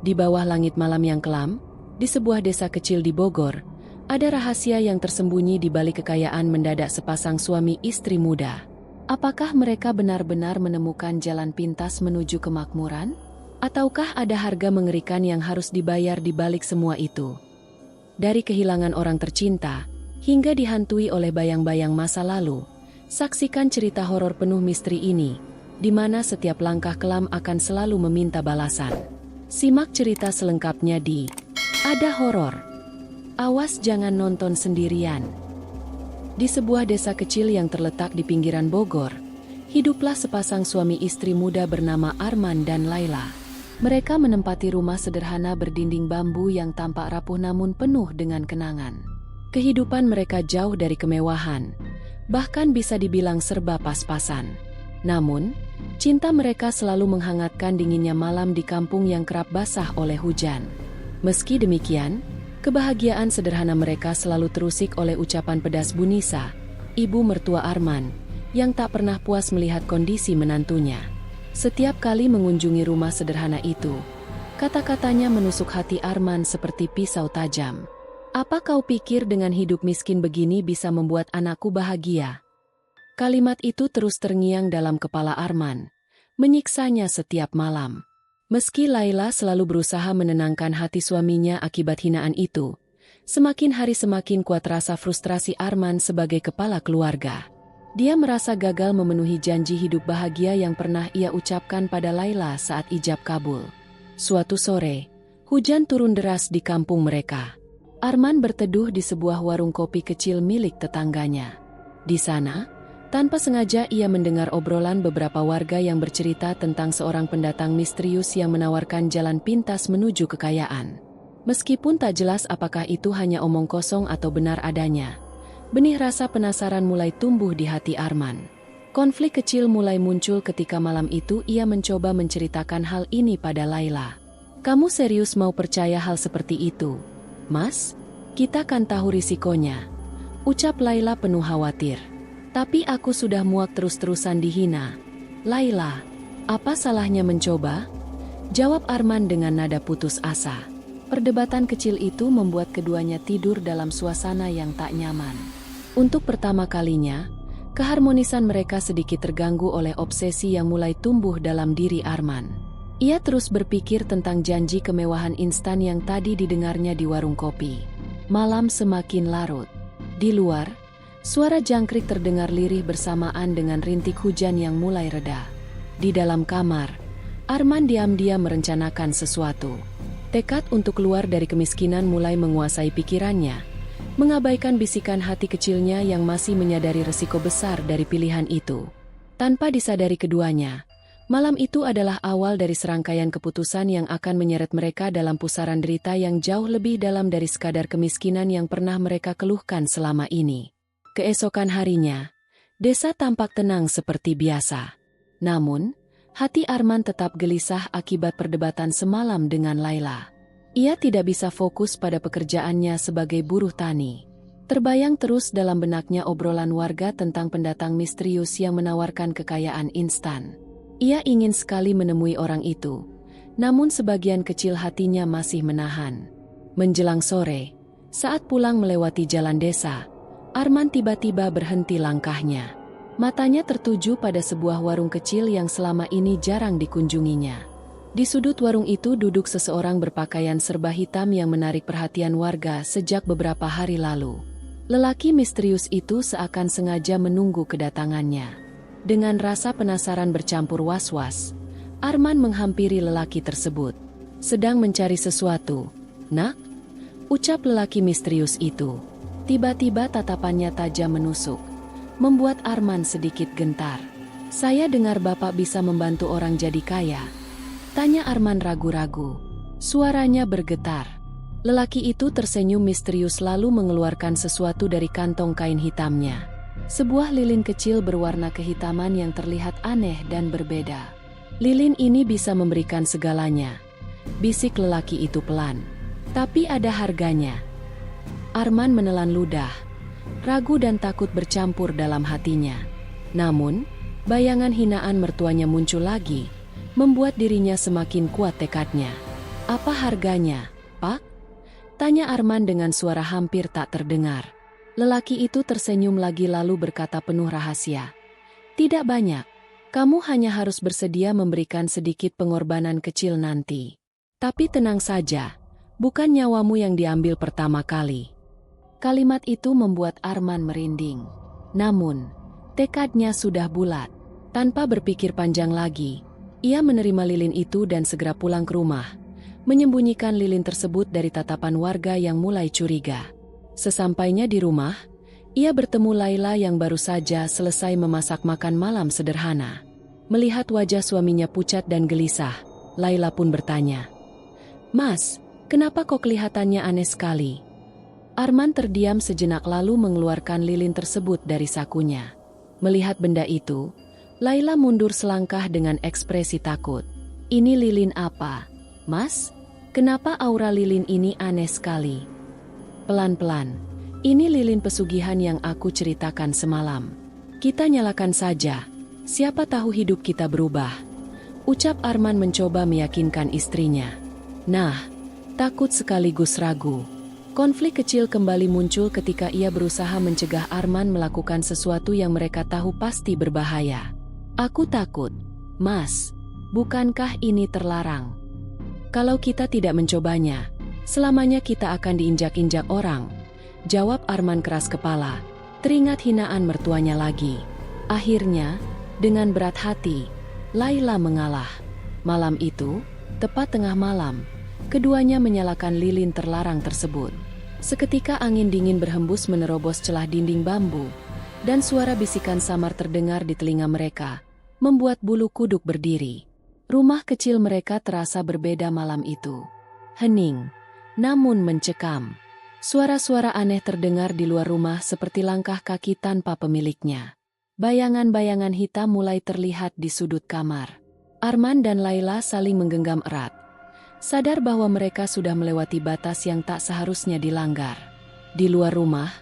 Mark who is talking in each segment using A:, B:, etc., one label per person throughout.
A: Di bawah langit malam yang kelam, di sebuah desa kecil di Bogor, ada rahasia yang tersembunyi di balik kekayaan mendadak sepasang suami istri muda. Apakah mereka benar-benar menemukan jalan pintas menuju kemakmuran? Ataukah ada harga mengerikan yang harus dibayar di balik semua itu? Dari kehilangan orang tercinta, hingga dihantui oleh bayang-bayang masa lalu, saksikan cerita horor penuh misteri ini, di mana setiap langkah kelam akan selalu meminta balasan. Simak cerita selengkapnya di Ada Horor. Awas jangan nonton sendirian. Di sebuah desa kecil yang terletak di pinggiran Bogor, hiduplah sepasang suami istri muda bernama Arman dan Laila. Mereka menempati rumah sederhana berdinding bambu yang tampak rapuh namun penuh dengan kenangan. Kehidupan mereka jauh dari kemewahan, bahkan bisa dibilang serba pas-pasan. Namun, cinta mereka selalu menghangatkan dinginnya malam di kampung yang kerap basah oleh hujan. Meski demikian, kebahagiaan sederhana mereka selalu terusik oleh ucapan pedas Bu Nisa, ibu mertua Arman, yang tak pernah puas melihat kondisi menantunya. Setiap kali mengunjungi rumah sederhana itu, kata-katanya menusuk hati Arman seperti pisau tajam. Apa kau pikir dengan hidup miskin begini bisa membuat anakku bahagia? Kalimat itu terus terngiang dalam kepala Arman, menyiksanya setiap malam. Meski Laila selalu berusaha menenangkan hati suaminya akibat hinaan itu, semakin hari semakin kuat rasa frustrasi Arman sebagai kepala keluarga. Dia merasa gagal memenuhi janji hidup bahagia yang pernah ia ucapkan pada Laila saat ijab kabul. Suatu sore, hujan turun deras di kampung mereka. Arman berteduh di sebuah warung kopi kecil milik tetangganya. Di sana, tanpa sengaja ia mendengar obrolan beberapa warga yang bercerita tentang seorang pendatang misterius yang menawarkan jalan pintas menuju kekayaan. Meskipun tak jelas apakah itu hanya omong kosong atau benar adanya, benih rasa penasaran mulai tumbuh di hati Arman. Konflik kecil mulai muncul ketika malam itu ia mencoba menceritakan hal ini pada Laila. "Kamu serius mau percaya hal seperti itu, Mas? Kita kan tahu risikonya," ucap Laila penuh khawatir. "Tapi aku sudah muak terus-terusan dihina." "Laila, apa salahnya mencoba?" jawab Arman dengan nada putus asa. Perdebatan kecil itu membuat keduanya tidur dalam suasana yang tak nyaman. Untuk pertama kalinya, keharmonisan mereka sedikit terganggu oleh obsesi yang mulai tumbuh dalam diri Arman. Ia terus berpikir tentang janji kemewahan instan yang tadi didengarnya di warung kopi. Malam semakin larut. Di luar, suara jangkrik terdengar lirih bersamaan dengan rintik hujan yang mulai reda. Di dalam kamar, Arman diam-diam merencanakan sesuatu. Tekad untuk keluar dari kemiskinan mulai menguasai pikirannya, mengabaikan bisikan hati kecilnya yang masih menyadari resiko besar dari pilihan itu. Tanpa disadari keduanya, malam itu adalah awal dari serangkaian keputusan yang akan menyeret mereka dalam pusaran derita yang jauh lebih dalam dari sekadar kemiskinan yang pernah mereka keluhkan selama ini. Keesokan harinya, desa tampak tenang seperti biasa. Namun, hati Arman tetap gelisah akibat perdebatan semalam dengan Laila. Ia tidak bisa fokus pada pekerjaannya sebagai buruh tani. Terbayang terus dalam benaknya obrolan warga tentang pendatang misterius yang menawarkan kekayaan instan. Ia ingin sekali menemui orang itu, namun sebagian kecil hatinya masih menahan. Menjelang sore, saat pulang melewati jalan desa, Arman tiba-tiba berhenti langkahnya. Matanya tertuju pada sebuah warung kecil yang selama ini jarang dikunjunginya. Di sudut warung itu duduk seseorang berpakaian serba hitam yang menarik perhatian warga sejak beberapa hari lalu. Lelaki misterius itu seakan sengaja menunggu kedatangannya. Dengan rasa penasaran bercampur was-was, Arman menghampiri lelaki tersebut. "Sedang mencari sesuatu, Nak?" ucap lelaki misterius itu. Tiba-tiba tatapannya tajam menusuk, membuat Arman sedikit gentar. "Saya dengar Bapak bisa membantu orang jadi kaya," tanya Arman ragu-ragu. Suaranya bergetar. Lelaki itu tersenyum misterius lalu mengeluarkan sesuatu dari kantong kain hitamnya. Sebuah lilin kecil berwarna kehitaman yang terlihat aneh dan berbeda. "Lilin ini bisa memberikan segalanya," bisik lelaki itu pelan. "Tapi ada harganya." Arman menelan ludah. Ragu dan takut bercampur dalam hatinya. Namun, bayangan hinaan mertuanya muncul lagi, membuat dirinya semakin kuat tekadnya. Apa harganya, Pak? Tanya Arman dengan suara hampir tak terdengar. Lelaki itu tersenyum lagi lalu berkata penuh rahasia. Tidak banyak. Kamu hanya harus bersedia memberikan sedikit pengorbanan kecil nanti. Tapi tenang saja, bukan nyawamu yang diambil pertama kali. Kalimat itu membuat Arman merinding. Namun, tekadnya sudah bulat. Tanpa berpikir panjang lagi, ia menerima lilin itu dan segera pulang ke rumah, menyembunyikan lilin tersebut dari tatapan warga yang mulai curiga. Sesampainya di rumah, ia bertemu Laila yang baru saja selesai memasak makan malam sederhana. Melihat wajah suaminya pucat dan gelisah, Laila pun bertanya, "Mas, kenapa kok kelihatannya aneh sekali?" Arman terdiam sejenak lalu mengeluarkan lilin tersebut dari sakunya. Melihat benda itu, Laila mundur selangkah dengan ekspresi takut. "Ini lilin apa, Mas? Kenapa aura lilin ini aneh sekali?" "Pelan-pelan, ini lilin pesugihan yang aku ceritakan semalam. Kita nyalakan saja, siapa tahu hidup kita berubah," ucap Arman mencoba meyakinkan istrinya. Nah, takut sekaligus ragu. Konflik kecil kembali muncul ketika ia berusaha mencegah Arman melakukan sesuatu yang mereka tahu pasti berbahaya. "Aku takut, Mas. Bukankah ini terlarang? Kalau kita tidak mencobanya, selamanya kita akan diinjak-injak orang," jawab Arman keras kepala, teringat hinaan mertuanya lagi. Akhirnya, dengan berat hati, Laila mengalah. Malam itu, tepat tengah malam, keduanya menyalakan lilin terlarang tersebut. Seketika angin dingin berhembus menerobos celah dinding bambu, dan suara bisikan samar terdengar di telinga mereka, membuat bulu kuduk berdiri. Rumah kecil mereka terasa berbeda malam itu. Hening, namun mencekam. Suara-suara aneh terdengar di luar rumah seperti langkah kaki tanpa pemiliknya. Bayangan-bayangan hitam mulai terlihat di sudut kamar. Arman dan Laila saling menggenggam erat, sadar bahwa mereka sudah melewati batas yang tak seharusnya dilanggar. Di luar rumah,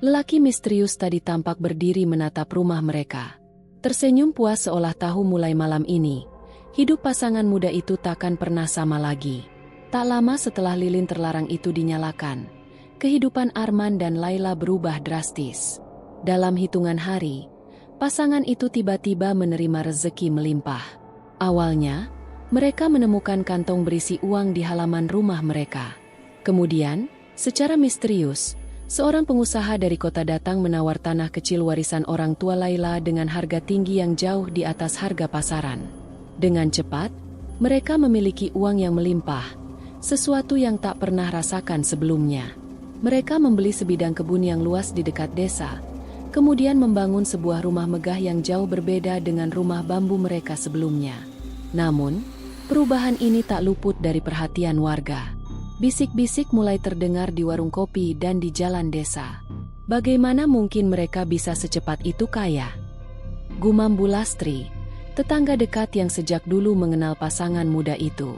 A: lelaki misterius tadi tampak berdiri menatap rumah mereka. Tersenyum puas seolah tahu mulai malam ini, hidup pasangan muda itu takkan pernah sama lagi. Tak lama setelah lilin terlarang itu dinyalakan, kehidupan Arman dan Laila berubah drastis. Dalam hitungan hari, pasangan itu tiba-tiba menerima rezeki melimpah. Awalnya, mereka menemukan kantong berisi uang di halaman rumah mereka. Kemudian, secara misterius, seorang pengusaha dari kota datang menawar tanah kecil warisan orang tua Laila dengan harga tinggi yang jauh di atas harga pasaran. Dengan cepat, mereka memiliki uang yang melimpah, sesuatu yang tak pernah rasakan sebelumnya. Mereka membeli sebidang kebun yang luas di dekat desa, kemudian membangun sebuah rumah megah yang jauh berbeda dengan rumah bambu mereka sebelumnya. Namun, perubahan ini tak luput dari perhatian warga. Bisik-bisik mulai terdengar di warung kopi dan di jalan desa. Bagaimana mungkin mereka bisa secepat itu kaya? Gumam Bu Lastri, tetangga dekat yang sejak dulu mengenal pasangan muda itu.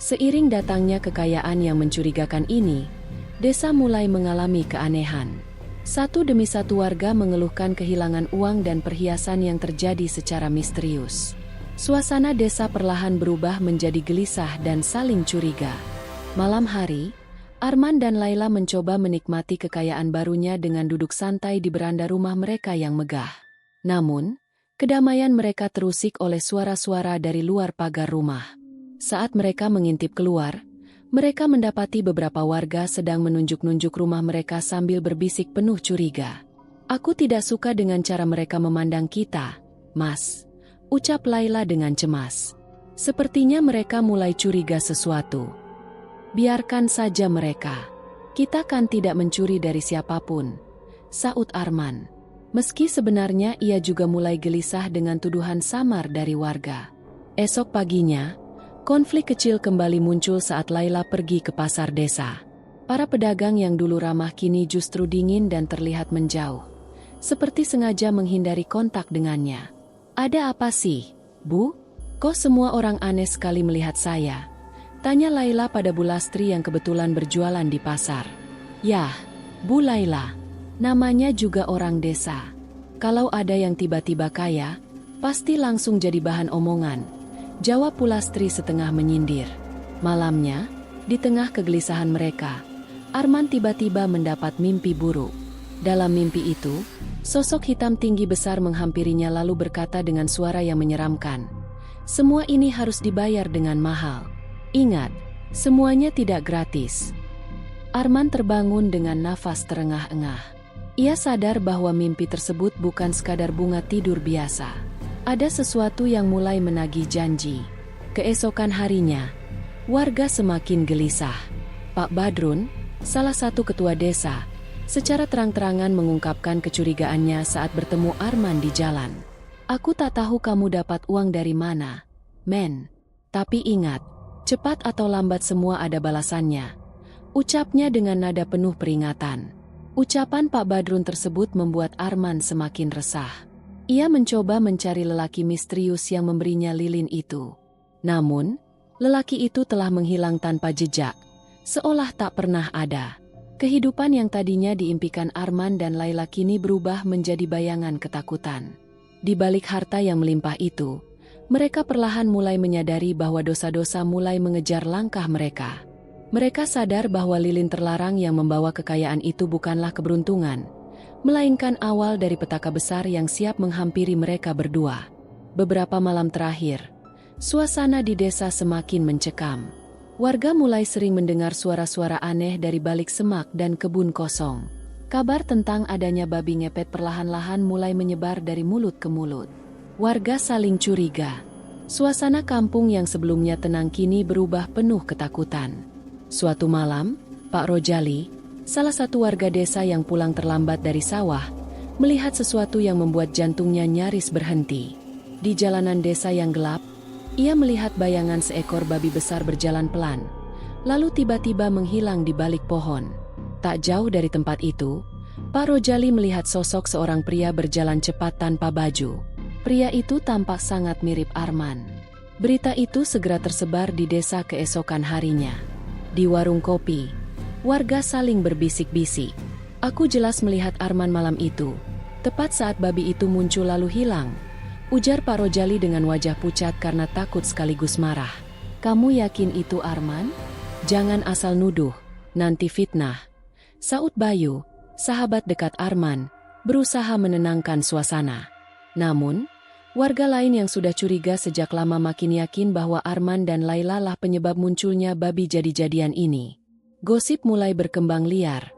A: Seiring datangnya kekayaan yang mencurigakan ini, desa mulai mengalami keanehan. Satu demi satu warga mengeluhkan kehilangan uang dan perhiasan yang terjadi secara misterius. Suasana desa perlahan berubah menjadi gelisah dan saling curiga. Malam hari, Arman dan Laila mencoba menikmati kekayaan barunya dengan duduk santai di beranda rumah mereka yang megah. Namun, kedamaian mereka terusik oleh suara-suara dari luar pagar rumah. Saat mereka mengintip keluar, mereka mendapati beberapa warga sedang menunjuk-nunjuk rumah mereka sambil berbisik penuh curiga. "Aku tidak suka dengan cara mereka memandang kita, Mas," ucap Laila dengan cemas. "Sepertinya mereka mulai curiga sesuatu." "Biarkan saja mereka. Kita kan tidak mencuri dari siapapun," saut Arman. Meski sebenarnya ia juga mulai gelisah dengan tuduhan samar dari warga. Esok paginya, konflik kecil kembali muncul saat Laila pergi ke pasar desa. Para pedagang yang dulu ramah kini justru dingin dan terlihat menjauh, seperti sengaja menghindari kontak dengannya. "Ada apa sih, Bu? Kok semua orang aneh sekali melihat saya?" tanya Laila pada Bu Lastri yang kebetulan berjualan di pasar. "Yah, Bu Laila, namanya juga orang desa. Kalau ada yang tiba-tiba kaya, pasti langsung jadi bahan omongan," jawab Bu Lastri setengah menyindir. Malamnya, Di tengah kegelisahan mereka, Arman tiba-tiba mendapat mimpi buruk. Dalam mimpi itu, sosok hitam tinggi besar menghampirinya lalu berkata dengan suara yang menyeramkan, "Semua ini harus dibayar dengan mahal. Ingat, semuanya tidak gratis." Arman terbangun dengan nafas terengah-engah. Ia sadar bahwa mimpi tersebut bukan sekadar bunga tidur biasa. Ada sesuatu yang mulai menagih janji. Keesokan harinya, warga semakin gelisah. Pak Badrun, salah satu ketua desa, secara terang-terangan mengungkapkan kecurigaannya saat bertemu Arman di jalan. "Aku tak tahu kamu dapat uang dari mana, men. Tapi ingat, cepat atau lambat semua ada balasannya," ucapnya dengan nada penuh peringatan. Ucapan Pak Badrun tersebut membuat Arman semakin resah. Ia mencoba mencari lelaki misterius yang memberinya lilin itu. Namun, lelaki itu telah menghilang tanpa jejak, seolah tak pernah ada. Kehidupan yang tadinya diimpikan Arman dan Laila kini berubah menjadi bayangan ketakutan. Di balik harta yang melimpah itu, mereka perlahan mulai menyadari bahwa dosa-dosa mulai mengejar langkah mereka. Mereka sadar bahwa lilin terlarang yang membawa kekayaan itu bukanlah keberuntungan, melainkan awal dari petaka besar yang siap menghampiri mereka berdua. Beberapa malam terakhir, suasana di desa semakin mencekam. Warga mulai sering mendengar suara-suara aneh dari balik semak dan kebun kosong. Kabar tentang adanya babi ngepet perlahan-lahan mulai menyebar dari mulut ke mulut. Warga saling curiga. Suasana kampung yang sebelumnya tenang kini berubah penuh ketakutan. Suatu malam, Pak Rojali, salah satu warga desa yang pulang terlambat dari sawah, melihat sesuatu yang membuat jantungnya nyaris berhenti. Di jalanan desa yang gelap, ia melihat bayangan seekor babi besar berjalan pelan, lalu tiba-tiba menghilang di balik pohon. Tak jauh dari tempat itu, Pak Rojali melihat sosok seorang pria berjalan cepat tanpa baju. Pria itu tampak sangat mirip Arman. Berita itu segera tersebar di desa keesokan harinya. Di warung kopi, warga saling berbisik-bisik. "Aku jelas melihat Arman malam itu, tepat saat babi itu muncul lalu hilang," ujar Pak Rojali dengan wajah pucat karena takut sekaligus marah. "Kamu yakin itu Arman? Jangan asal nuduh, nanti fitnah," saud Bayu, sahabat dekat Arman, berusaha menenangkan suasana. Namun, warga lain yang sudah curiga sejak lama makin yakin bahwa Arman dan Laila lah penyebab munculnya babi jadi-jadian ini. Gosip mulai berkembang liar,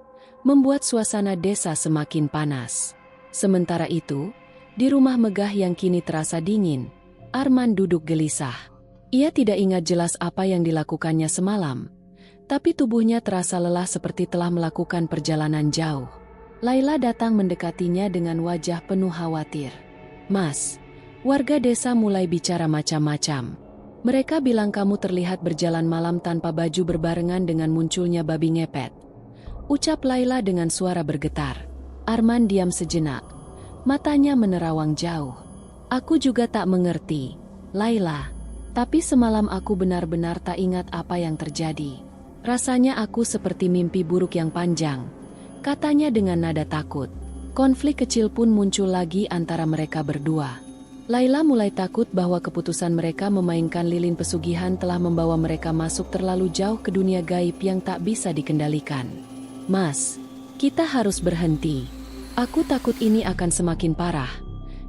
A: membuat suasana desa semakin panas. Sementara itu, di rumah megah yang kini terasa dingin, Arman duduk gelisah. Ia tidak ingat jelas apa yang dilakukannya semalam, tapi tubuhnya terasa lelah seperti telah melakukan perjalanan jauh. Laila datang mendekatinya dengan wajah penuh khawatir. "Mas," warga desa mulai bicara macam-macam. "Mereka bilang kamu terlihat berjalan malam tanpa baju berbarengan dengan munculnya babi ngepet," ucap Laila dengan suara bergetar. Arman diam sejenak. Matanya menerawang jauh. "Aku juga tak mengerti, Laila. Tapi semalam aku benar-benar tak ingat apa yang terjadi. Rasanya aku seperti mimpi buruk yang panjang," katanya dengan nada takut. Konflik kecil pun muncul lagi antara mereka berdua. Laila mulai takut bahwa keputusan mereka memainkan lilin pesugihan telah membawa mereka masuk terlalu jauh ke dunia gaib yang tak bisa dikendalikan. "Mas, kita harus berhenti. Aku takut ini akan semakin parah,"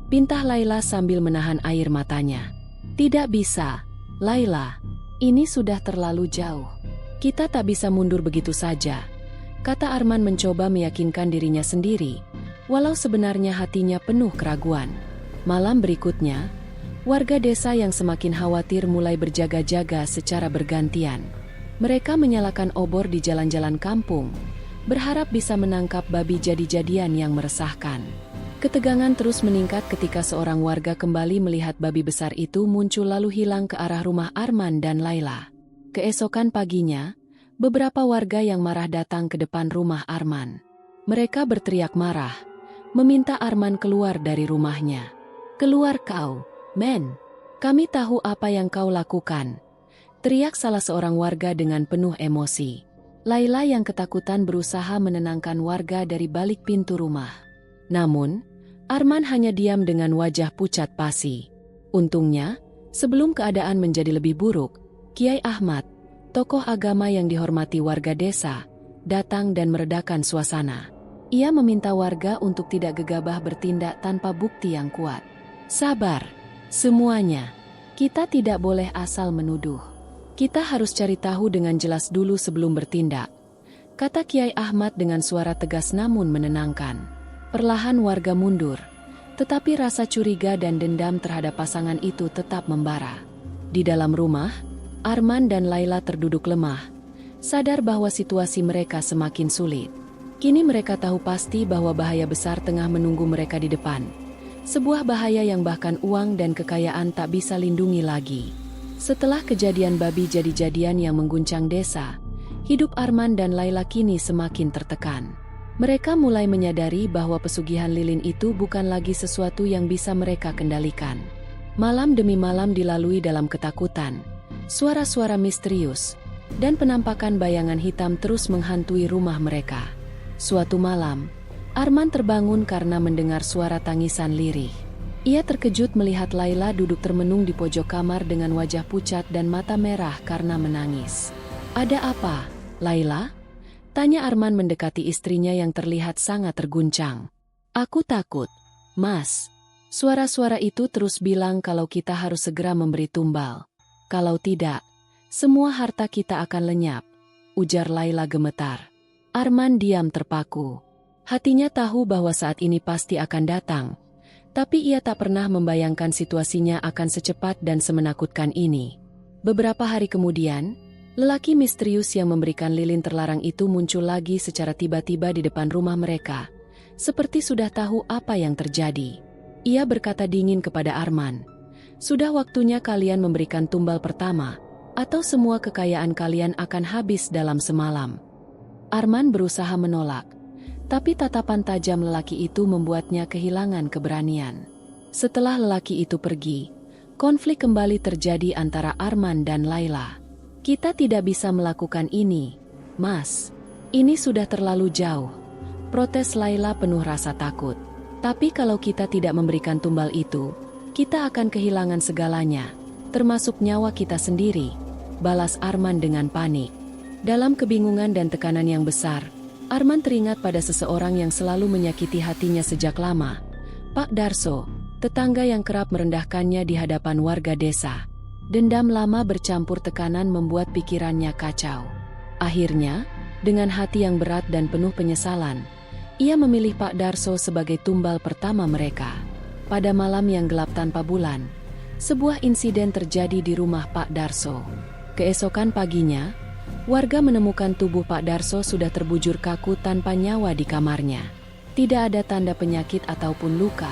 A: pintah Laila sambil menahan air matanya. "Tidak bisa, Laila. Ini sudah terlalu jauh. Kita tak bisa mundur begitu saja," kata Arman mencoba meyakinkan dirinya sendiri, walau sebenarnya hatinya penuh keraguan. Malam berikutnya, warga desa yang semakin khawatir mulai berjaga-jaga secara bergantian. Mereka menyalakan obor di jalan-jalan kampung, berharap bisa menangkap babi jadi-jadian yang meresahkan. Ketegangan terus meningkat ketika seorang warga kembali melihat babi besar itu muncul lalu hilang ke arah rumah Arman dan Laila. Keesokan paginya, beberapa warga yang marah datang ke depan rumah Arman. Mereka berteriak marah, meminta Arman keluar dari rumahnya. "Keluar kau, men! Kami tahu apa yang kau lakukan," teriak salah seorang warga dengan penuh emosi. Laila yang ketakutan berusaha menenangkan warga dari balik pintu rumah. Namun, Arman hanya diam dengan wajah pucat pasi. Untungnya, sebelum keadaan menjadi lebih buruk, Kiai Ahmad, tokoh agama yang dihormati warga desa, datang dan meredakan suasana. Ia meminta warga untuk tidak gegabah bertindak tanpa bukti yang kuat. Sabar, semuanya. Kita tidak boleh asal menuduh. Kita harus cari tahu dengan jelas dulu sebelum bertindak, kata Kiai Ahmad dengan suara tegas namun menenangkan. Perlahan warga mundur, tetapi rasa curiga dan dendam terhadap pasangan itu tetap membara. Di dalam rumah, Arman dan Laila terduduk lemah, sadar bahwa situasi mereka semakin sulit. Kini mereka tahu pasti bahwa bahaya besar tengah menunggu mereka di depan. Sebuah bahaya yang bahkan uang dan kekayaan tak bisa lindungi lagi. Setelah kejadian babi jadi-jadian yang mengguncang desa, hidup Arman dan Laila kini semakin tertekan. Mereka mulai menyadari bahwa pesugihan lilin itu bukan lagi sesuatu yang bisa mereka kendalikan. Malam demi malam dilalui dalam ketakutan, suara-suara misterius, dan penampakan bayangan hitam terus menghantui rumah mereka. Suatu malam, Arman terbangun karena mendengar suara tangisan lirih. Ia terkejut melihat Laila duduk termenung di pojok kamar dengan wajah pucat dan mata merah karena menangis. "Ada apa, Laila?" tanya Arman mendekati istrinya yang terlihat sangat terguncang. "Aku takut, Mas." Suara-suara itu terus bilang kalau kita harus segera memberi tumbal. "Kalau tidak, semua harta kita akan lenyap," ujar Laila gemetar. Arman diam terpaku. Hatinya tahu bahwa saat ini pasti akan datang, tapi ia tak pernah membayangkan situasinya akan secepat dan semenakutkan ini. Beberapa hari kemudian, lelaki misterius yang memberikan lilin terlarang itu muncul lagi secara tiba-tiba di depan rumah mereka, seperti sudah tahu apa yang terjadi. Ia berkata dingin kepada Arman, "Sudah waktunya kalian memberikan tumbal pertama, atau semua kekayaan kalian akan habis dalam semalam." Arman berusaha menolak, tapi tatapan tajam lelaki itu membuatnya kehilangan keberanian. Setelah lelaki itu pergi, konflik kembali terjadi antara Arman dan Laila. "Kita tidak bisa melakukan ini, Mas. Ini sudah terlalu jauh," protes Laila penuh rasa takut. "Tapi kalau kita tidak memberikan tumbal itu, kita akan kehilangan segalanya, termasuk nyawa kita sendiri," balas Arman dengan panik. Dalam kebingungan dan tekanan yang besar, Arman teringat pada seseorang yang selalu menyakiti hatinya sejak lama, Pak Darso, tetangga yang kerap merendahkannya di hadapan warga desa. Dendam lama bercampur tekanan membuat pikirannya kacau. Akhirnya, dengan hati yang berat dan penuh penyesalan, ia memilih Pak Darso sebagai tumbal pertama mereka. Pada malam yang gelap tanpa bulan, sebuah insiden terjadi di rumah Pak Darso. Keesokan paginya, warga menemukan tubuh Pak Darso sudah terbujur kaku tanpa nyawa di kamarnya. Tidak ada tanda penyakit ataupun luka,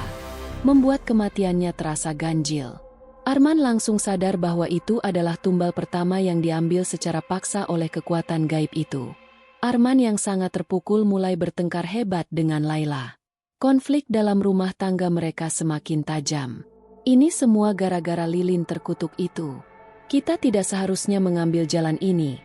A: membuat kematiannya terasa ganjil. Arman langsung sadar bahwa itu adalah tumbal pertama yang diambil secara paksa oleh kekuatan gaib itu. Arman yang sangat terpukul mulai bertengkar hebat dengan Laila. Konflik dalam rumah tangga mereka semakin tajam. "Ini semua gara-gara lilin terkutuk itu. Kita tidak seharusnya mengambil jalan ini,"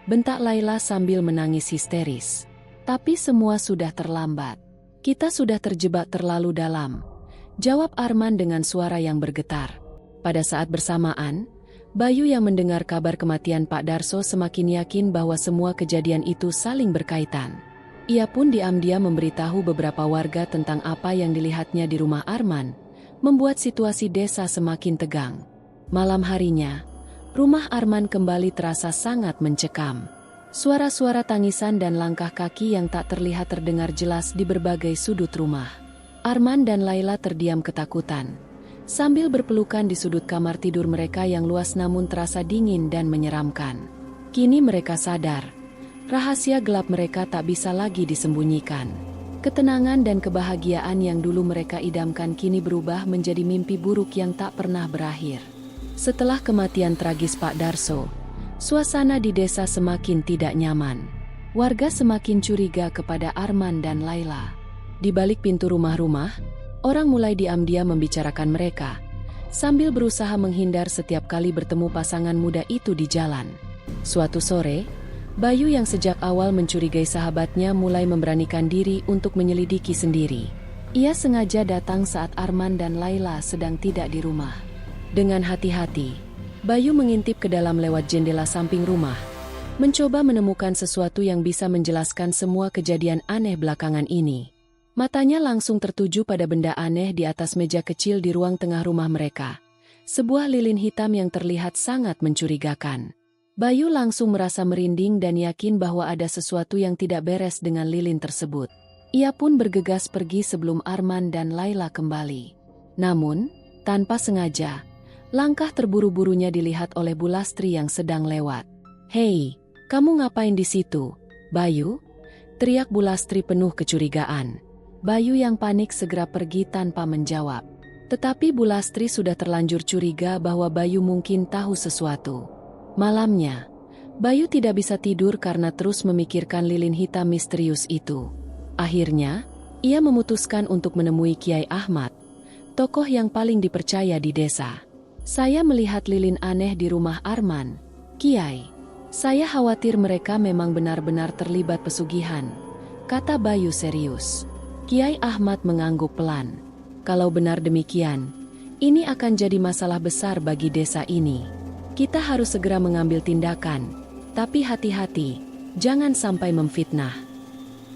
A: bentak Laila sambil menangis histeris. "Tapi semua sudah terlambat. Kita sudah terjebak terlalu dalam," jawab Arman dengan suara yang bergetar. Pada saat bersamaan, Bayu yang mendengar kabar kematian Pak Darso semakin yakin bahwa semua kejadian itu saling berkaitan. Ia pun diam-diam memberitahu beberapa warga tentang apa yang dilihatnya di rumah Arman, membuat situasi desa semakin tegang. Malam harinya, rumah Arman kembali terasa sangat mencekam. Suara-suara tangisan dan langkah kaki yang tak terlihat terdengar jelas di berbagai sudut rumah. Arman dan Laila terdiam ketakutan, sambil berpelukan di sudut kamar tidur mereka yang luas namun terasa dingin dan menyeramkan. Kini mereka sadar, rahasia gelap mereka tak bisa lagi disembunyikan. Ketenangan dan kebahagiaan yang dulu mereka idamkan kini berubah menjadi mimpi buruk yang tak pernah berakhir. Setelah kematian tragis Pak Darso, suasana di desa semakin tidak nyaman. Warga semakin curiga kepada Arman dan Laila. Di balik pintu rumah-rumah, orang mulai diam-diam membicarakan mereka, sambil berusaha menghindar setiap kali bertemu pasangan muda itu di jalan. Suatu sore, Bayu yang sejak awal mencurigai sahabatnya mulai memberanikan diri untuk menyelidiki sendiri. Ia sengaja datang saat Arman dan Laila sedang tidak di rumah. Dengan hati-hati, Bayu mengintip ke dalam lewat jendela samping rumah, mencoba menemukan sesuatu yang bisa menjelaskan semua kejadian aneh belakangan ini. Matanya langsung tertuju pada benda aneh di atas meja kecil di ruang tengah rumah mereka. Sebuah lilin hitam yang terlihat sangat mencurigakan. Bayu langsung merasa merinding dan yakin bahwa ada sesuatu yang tidak beres dengan lilin tersebut. Ia pun bergegas pergi sebelum Arman dan Laila kembali. Namun, tanpa sengaja, langkah terburu-burunya dilihat oleh Bu Lastri yang sedang lewat. "Hei, kamu ngapain di situ, Bayu?" teriak Bu Lastri penuh kecurigaan. Bayu yang panik segera pergi tanpa menjawab. Tetapi Bu Lastri sudah terlanjur curiga bahwa Bayu mungkin tahu sesuatu. Malamnya, Bayu tidak bisa tidur karena terus memikirkan lilin hitam misterius itu. Akhirnya, ia memutuskan untuk menemui Kiai Ahmad, tokoh yang paling dipercaya di desa. "Saya melihat lilin aneh di rumah Arman, Kiai. Saya khawatir mereka memang benar-benar terlibat pesugihan," kata Bayu serius. Kiai Ahmad mengangguk pelan. "Kalau benar demikian, ini akan jadi masalah besar bagi desa ini. Kita harus segera mengambil tindakan, tapi hati-hati, jangan sampai memfitnah."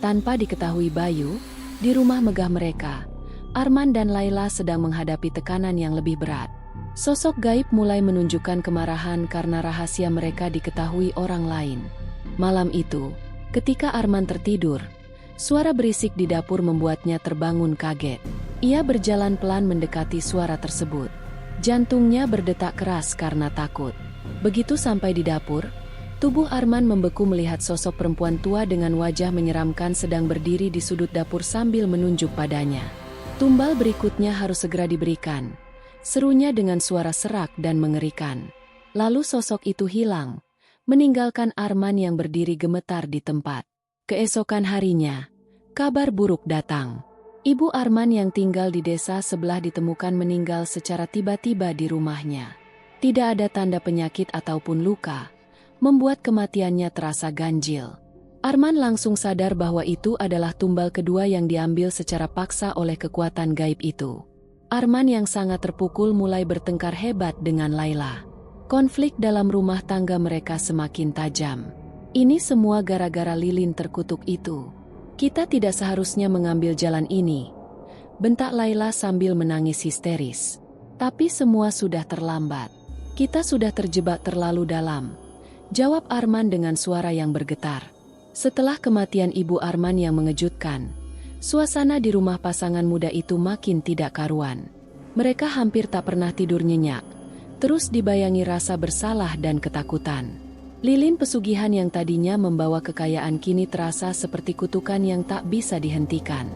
A: Tanpa diketahui Bayu, di rumah megah mereka, Arman dan Laila sedang menghadapi tekanan yang lebih berat. Sosok gaib mulai menunjukkan kemarahan karena rahasia mereka diketahui orang lain. Malam itu, ketika Arman tertidur, suara berisik di dapur membuatnya terbangun kaget. Ia berjalan pelan mendekati suara tersebut. Jantungnya berdetak keras karena takut. Begitu sampai di dapur, tubuh Arman membeku melihat sosok perempuan tua dengan wajah menyeramkan sedang berdiri di sudut dapur sambil menunjuk padanya. "Tumbal berikutnya harus segera diberikan," serunya dengan suara serak dan mengerikan. Lalu sosok itu hilang, meninggalkan Arman yang berdiri gemetar di tempat. Keesokan harinya, kabar buruk datang. Ibu Arman yang tinggal di desa sebelah ditemukan meninggal secara tiba-tiba di rumahnya. Tidak ada tanda penyakit ataupun luka, membuat kematiannya terasa ganjil. Arman langsung sadar bahwa itu adalah tumbal kedua yang diambil secara paksa oleh kekuatan gaib itu. Arman yang sangat terpukul mulai bertengkar hebat dengan Laila. Konflik dalam rumah tangga mereka semakin tajam. "Ini semua gara-gara lilin terkutuk itu. Kita tidak seharusnya mengambil jalan ini," bentak Laila sambil menangis histeris. "Tapi semua sudah terlambat. Kita sudah terjebak terlalu dalam," jawab Arman dengan suara yang bergetar. Setelah kematian ibu Arman yang mengejutkan, suasana di rumah pasangan muda itu makin tidak karuan. Mereka hampir tak pernah tidur nyenyak, terus dibayangi rasa bersalah dan ketakutan. Lilin pesugihan yang tadinya membawa kekayaan kini terasa seperti kutukan yang tak bisa dihentikan.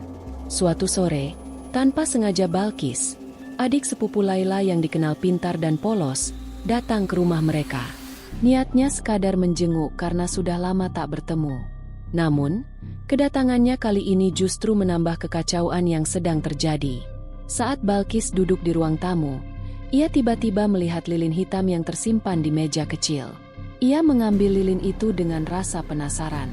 A: Suatu sore, tanpa sengaja Balkis, adik sepupu Laila yang dikenal pintar dan polos, datang ke rumah mereka. Niatnya sekadar menjenguk karena sudah lama tak bertemu. Namun, kedatangannya kali ini justru menambah kekacauan yang sedang terjadi. Saat Balkis duduk di ruang tamu, ia tiba-tiba melihat lilin hitam yang tersimpan di meja kecil. Ia mengambil lilin itu dengan rasa penasaran.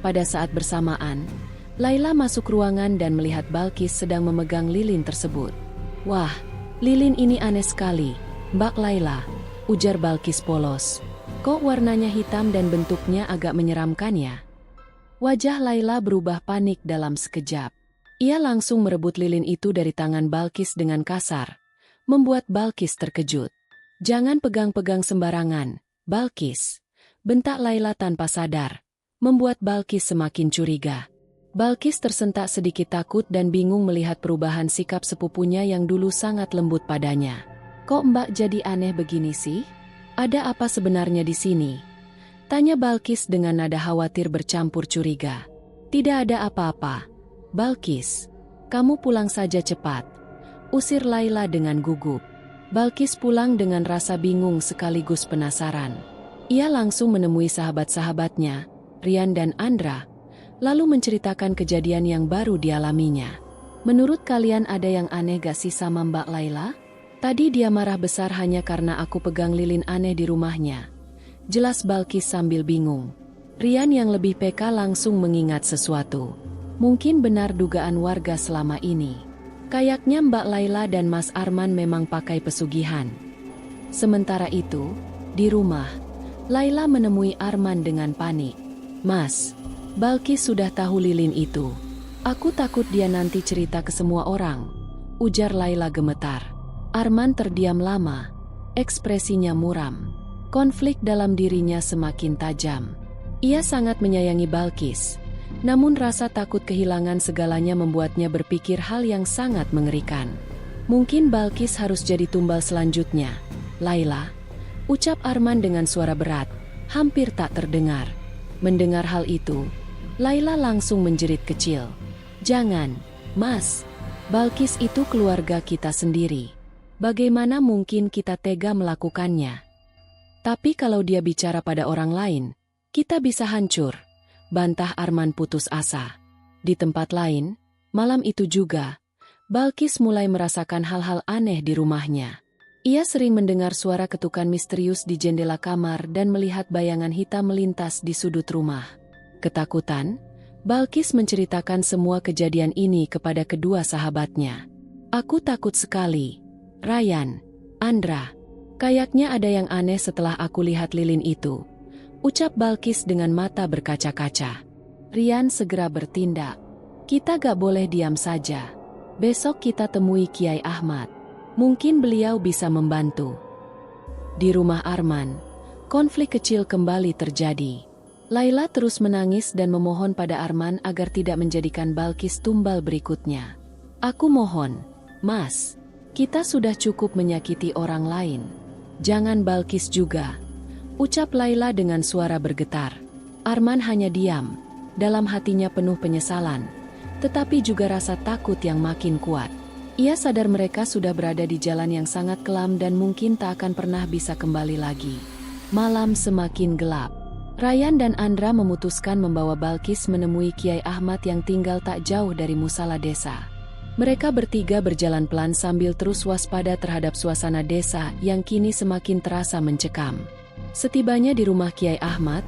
A: Pada saat bersamaan, Laila masuk ruangan dan melihat Balkis sedang memegang lilin tersebut. "Wah, lilin ini aneh sekali, Mbak Laila," ujar Balkis polos. "Kok warnanya hitam dan bentuknya agak menyeramkan ya?" Wajah Laila berubah panik dalam sekejap. Ia langsung merebut lilin itu dari tangan Balkis dengan kasar, membuat Balkis terkejut. "Jangan pegang-pegang sembarangan, Balkis," bentak Laila tanpa sadar, membuat Balkis semakin curiga. Balkis tersentak sedikit takut dan bingung melihat perubahan sikap sepupunya yang dulu sangat lembut padanya. "Kok Mbak jadi aneh begini sih? Ada apa sebenarnya di sini?" tanya Balkis dengan nada khawatir bercampur curiga. "Tidak ada apa-apa, Balkis. Kamu pulang saja cepat," usir Laila dengan gugup. Balkis pulang dengan rasa bingung sekaligus penasaran. Ia langsung menemui sahabat-sahabatnya, Rian dan Andra, lalu menceritakan kejadian yang baru dialaminya. "Menurut kalian ada yang aneh gak sih sama Mbak Laila? Tadi dia marah besar hanya karena aku pegang lilin aneh di rumahnya," jelas Balkis sambil bingung. Rian yang lebih peka langsung mengingat sesuatu. Mungkin benar dugaan warga selama ini. Kayaknya Mbak Laila dan Mas Arman memang pakai pesugihan. Sementara itu, di rumah, Laila menemui Arman dengan panik. "Mas, Balkis sudah tahu lilin itu. Aku takut dia nanti cerita ke semua orang," ujar Laila gemetar. Arman terdiam lama, ekspresinya muram. Konflik dalam dirinya semakin tajam. Ia sangat menyayangi Balkis, namun rasa takut kehilangan segalanya membuatnya berpikir hal yang sangat mengerikan. "Mungkin Balkis harus jadi tumbal selanjutnya, Laila," ucap Arman dengan suara berat, hampir tak terdengar. Mendengar hal itu, Laila langsung menjerit kecil. "Jangan, Mas. Balkis itu keluarga kita sendiri. Bagaimana mungkin kita tega melakukannya? Tapi kalau dia bicara pada orang lain, kita bisa hancur," bantah Arman putus asa. Di tempat lain, malam itu juga, Balkis mulai merasakan hal-hal aneh di rumahnya. Ia sering mendengar suara ketukan misterius di jendela kamar dan melihat bayangan hitam melintas di sudut rumah. Ketakutan, Balkis menceritakan semua kejadian ini kepada kedua sahabatnya. "Aku takut sekali, Ryan, Andra. Kayaknya ada yang aneh setelah aku lihat lilin itu," ucap Balkis dengan mata berkaca-kaca. Ryan segera bertindak. "Kita gak boleh diam saja. Besok kita temui Kiai Ahmad. Mungkin beliau bisa membantu." Di rumah Arman, konflik kecil kembali terjadi. Laila terus menangis dan memohon pada Arman agar tidak menjadikan Balkis tumbal berikutnya. "Aku mohon, Mas, kita sudah cukup menyakiti orang lain. Jangan Balkis juga," ucap Laila dengan suara bergetar. Arman hanya diam, dalam hatinya penuh penyesalan, tetapi juga rasa takut yang makin kuat. Ia sadar mereka sudah berada di jalan yang sangat kelam dan mungkin tak akan pernah bisa kembali lagi. Malam semakin gelap. Ryan dan Andra memutuskan membawa Balkis menemui Kiai Ahmad yang tinggal tak jauh dari musala desa. Mereka bertiga berjalan pelan sambil terus waspada terhadap suasana desa yang kini semakin terasa mencekam. Setibanya di rumah Kiai Ahmad,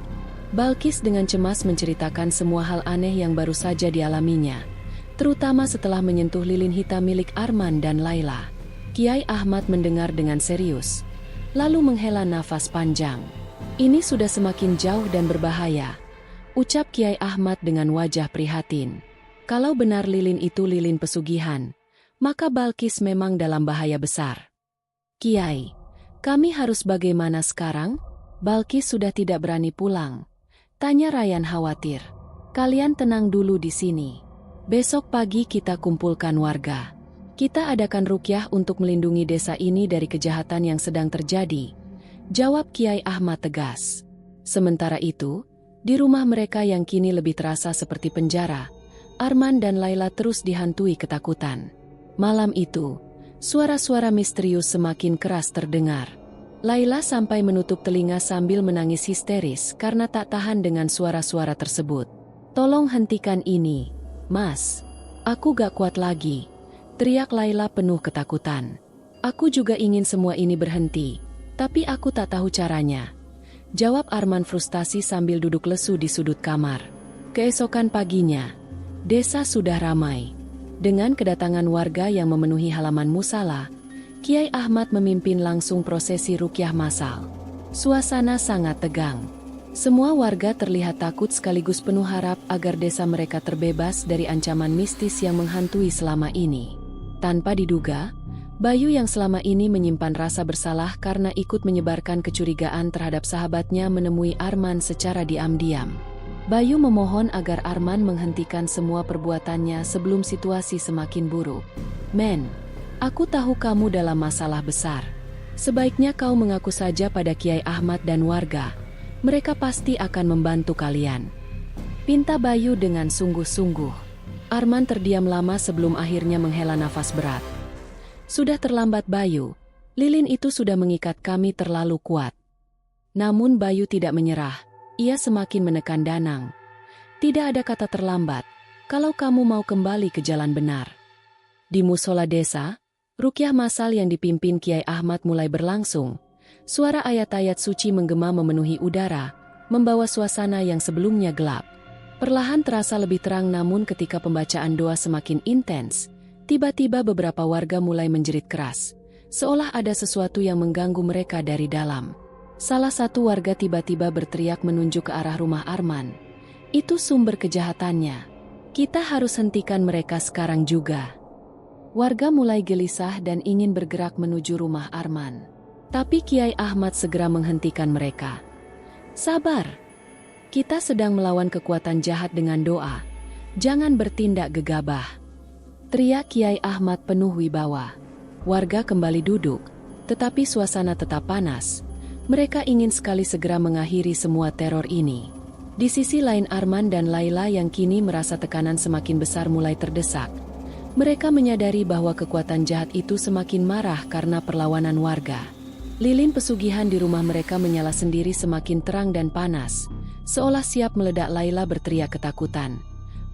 A: Balkis dengan cemas menceritakan semua hal aneh yang baru saja dialaminya, terutama setelah menyentuh lilin hitam milik Arman dan Laila. Kiai Ahmad mendengar dengan serius, lalu menghela nafas panjang. "Ini sudah semakin jauh dan berbahaya," ucap Kiai Ahmad dengan wajah prihatin. "Kalau benar lilin itu lilin pesugihan, maka Balkis memang dalam bahaya besar." "Kiai, kami harus bagaimana sekarang? Balkis sudah tidak berani pulang," tanya Ryan khawatir. "Kalian tenang dulu di sini. Besok pagi kita kumpulkan warga. Kita adakan ruqyah untuk melindungi desa ini dari kejahatan yang sedang terjadi," jawab Kiai Ahmad tegas. Sementara itu, di rumah mereka yang kini lebih terasa seperti penjara, Arman dan Laila terus dihantui ketakutan. Malam itu, suara-suara misterius semakin keras terdengar. Laila sampai menutup telinga sambil menangis histeris karena tak tahan dengan suara-suara tersebut. "Tolong hentikan ini, Mas. Aku gak kuat lagi," teriak Laila penuh ketakutan. "Aku juga ingin semua ini berhenti, tapi aku tak tahu caranya," jawab Arman frustasi sambil duduk lesu di sudut kamar. Keesokan paginya, desa sudah ramai. Dengan kedatangan warga yang memenuhi halaman musala, Kiai Ahmad memimpin langsung prosesi ruqyah massal. Suasana sangat tegang. Semua warga terlihat takut sekaligus penuh harap agar desa mereka terbebas dari ancaman mistis yang menghantui selama ini. Tanpa diduga, Bayu yang selama ini menyimpan rasa bersalah karena ikut menyebarkan kecurigaan terhadap sahabatnya menemui Arman secara diam-diam. Bayu memohon agar Arman menghentikan semua perbuatannya sebelum situasi semakin buruk. "Men, aku tahu kamu dalam masalah besar. Sebaiknya kau mengaku saja pada Kiai Ahmad dan warga. Mereka pasti akan membantu kalian," pinta Bayu dengan sungguh-sungguh. Arman terdiam lama sebelum akhirnya menghela nafas berat. "Sudah terlambat Bayu, lilin itu sudah mengikat kami terlalu kuat." Namun Bayu tidak menyerah, ia semakin menekan Danang. "Tidak ada kata terlambat, kalau kamu mau kembali ke jalan benar." Di musola desa, ruqyah massal yang dipimpin Kiai Ahmad mulai berlangsung. Suara ayat-ayat suci menggema memenuhi udara, membawa suasana yang sebelumnya gelap. Perlahan terasa lebih terang, namun ketika pembacaan doa semakin intens, tiba-tiba beberapa warga mulai menjerit keras, seolah ada sesuatu yang mengganggu mereka dari dalam. Salah satu warga tiba-tiba berteriak menunjuk ke arah rumah Arman. Itu sumber kejahatannya. Kita harus hentikan mereka sekarang juga. Warga mulai gelisah dan ingin bergerak menuju rumah Arman. Tapi Kiai Ahmad segera menghentikan mereka. Sabar. Kita sedang melawan kekuatan jahat dengan doa. Jangan bertindak gegabah. Teriak Kiai Ahmad penuh wibawa. Warga kembali duduk, tetapi suasana tetap panas. Mereka ingin sekali segera mengakhiri semua teror ini. Di sisi lain Arman dan Laila yang kini merasa tekanan semakin besar mulai terdesak. Mereka menyadari bahwa kekuatan jahat itu semakin marah karena perlawanan warga. Lilin pesugihan di rumah mereka menyala sendiri semakin terang dan panas. Seolah siap meledak. Laila berteriak ketakutan.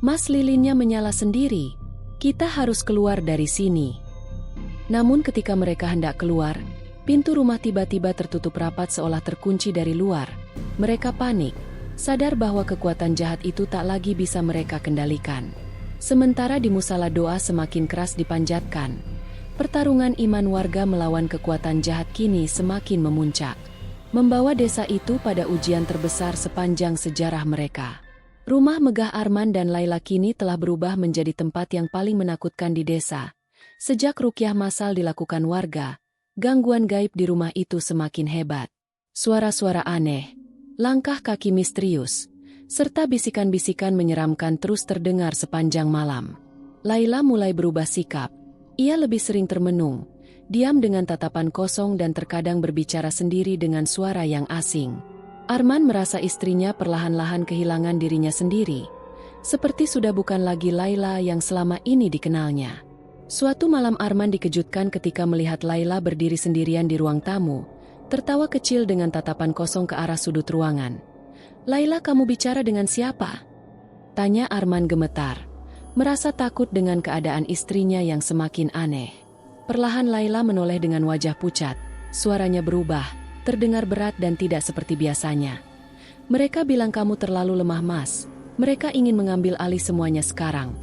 A: Mas, lilinnya menyala sendiri. Kita harus keluar dari sini. Namun ketika mereka hendak keluar, pintu rumah tiba-tiba tertutup rapat seolah terkunci dari luar. Mereka panik, sadar bahwa kekuatan jahat itu tak lagi bisa mereka kendalikan. Sementara di musala doa semakin keras dipanjatkan. Pertarungan iman warga melawan kekuatan jahat kini semakin memuncak, membawa desa itu pada ujian terbesar sepanjang sejarah mereka. Rumah megah Arman dan Laila kini telah berubah menjadi tempat yang paling menakutkan di desa. Sejak rukyah massal dilakukan warga, gangguan gaib di rumah itu semakin hebat. Suara-suara aneh, langkah kaki misterius, serta bisikan-bisikan menyeramkan terus terdengar sepanjang malam. Laila mulai berubah sikap. Ia lebih sering termenung, diam dengan tatapan kosong dan terkadang berbicara sendiri dengan suara yang asing. Arman merasa istrinya perlahan-lahan kehilangan dirinya sendiri, seperti sudah bukan lagi Laila yang selama ini dikenalnya. Suatu malam Arman dikejutkan ketika melihat Laila berdiri sendirian di ruang tamu, tertawa kecil dengan tatapan kosong ke arah sudut ruangan. "Laila, kamu bicara dengan siapa?" tanya Arman gemetar, merasa takut dengan keadaan istrinya yang semakin aneh. Perlahan Laila menoleh dengan wajah pucat, suaranya berubah, terdengar berat dan tidak seperti biasanya. "Mereka bilang kamu terlalu lemah, Mas. Mereka ingin mengambil alih semuanya sekarang,"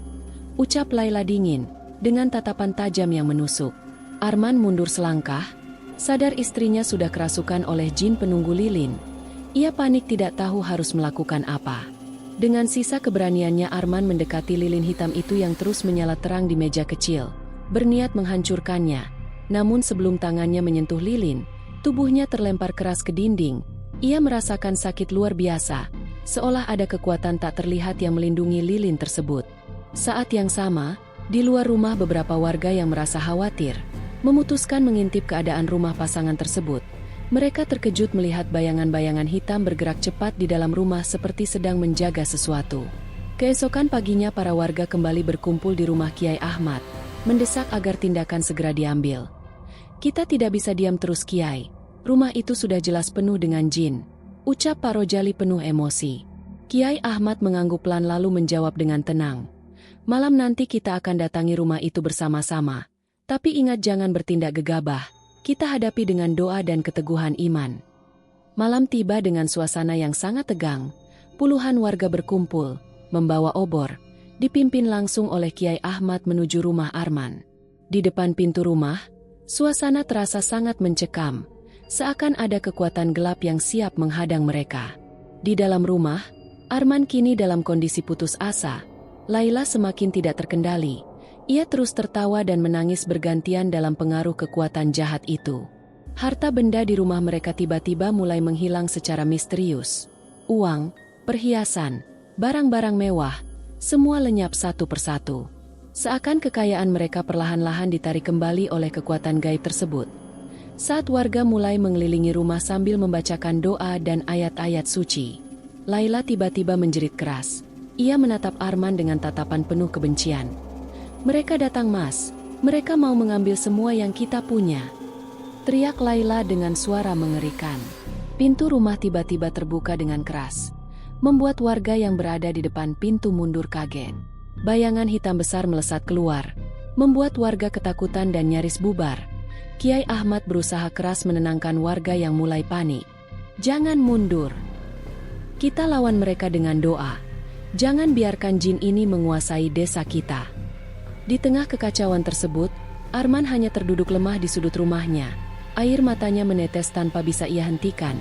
A: ucap Laila dingin, dengan tatapan tajam yang menusuk. Arman mundur selangkah, sadar istrinya sudah kerasukan oleh jin penunggu lilin. Ia panik tidak tahu harus melakukan apa. Dengan sisa keberaniannya Arman mendekati lilin hitam itu yang terus menyala terang di meja kecil, berniat menghancurkannya. Namun sebelum tangannya menyentuh lilin, tubuhnya terlempar keras ke dinding. Ia merasakan sakit luar biasa, seolah ada kekuatan tak terlihat yang melindungi lilin tersebut. Saat yang sama, di luar rumah beberapa warga yang merasa khawatir, memutuskan mengintip keadaan rumah pasangan tersebut. Mereka terkejut melihat bayangan-bayangan hitam bergerak cepat di dalam rumah seperti sedang menjaga sesuatu. Keesokan paginya para warga kembali berkumpul di rumah Kiai Ahmad, mendesak agar tindakan segera diambil. "Kita tidak bisa diam terus, Kiai. Rumah itu sudah jelas penuh dengan jin," ucap Pak Rojali penuh emosi. Kiai Ahmad mengangguk pelan lalu menjawab dengan tenang. "Malam nanti kita akan datangi rumah itu bersama-sama. Tapi ingat jangan bertindak gegabah, kita hadapi dengan doa dan keteguhan iman." Malam tiba dengan suasana yang sangat tegang. Puluhan warga berkumpul, membawa obor, dipimpin langsung oleh Kiai Ahmad menuju rumah Arman. Di depan pintu rumah, suasana terasa sangat mencekam, seakan ada kekuatan gelap yang siap menghadang mereka. Di dalam rumah, Arman kini dalam kondisi putus asa. Laila semakin tidak terkendali. Ia terus tertawa dan menangis bergantian dalam pengaruh kekuatan jahat itu. Harta benda di rumah mereka tiba-tiba mulai menghilang secara misterius. Uang, perhiasan, barang-barang mewah, semua lenyap satu persatu. Seakan kekayaan mereka perlahan-lahan ditarik kembali oleh kekuatan gaib tersebut. Saat warga mulai mengelilingi rumah sambil membacakan doa dan ayat-ayat suci, Laila tiba-tiba menjerit keras. Ia menatap Arman dengan tatapan penuh kebencian. "Mereka datang, Mas. Mereka mau mengambil semua yang kita punya," teriak Laila dengan suara mengerikan. Pintu rumah tiba-tiba terbuka dengan keras, membuat warga yang berada di depan pintu mundur kaget. Bayangan hitam besar melesat keluar, membuat warga ketakutan dan nyaris bubar. Kiai Ahmad berusaha keras menenangkan warga yang mulai panik. "Jangan mundur. Kita lawan mereka dengan doa. Jangan biarkan jin ini menguasai desa kita." Di tengah kekacauan tersebut, Arman hanya terduduk lemah di sudut rumahnya. Air matanya menetes tanpa bisa ia hentikan.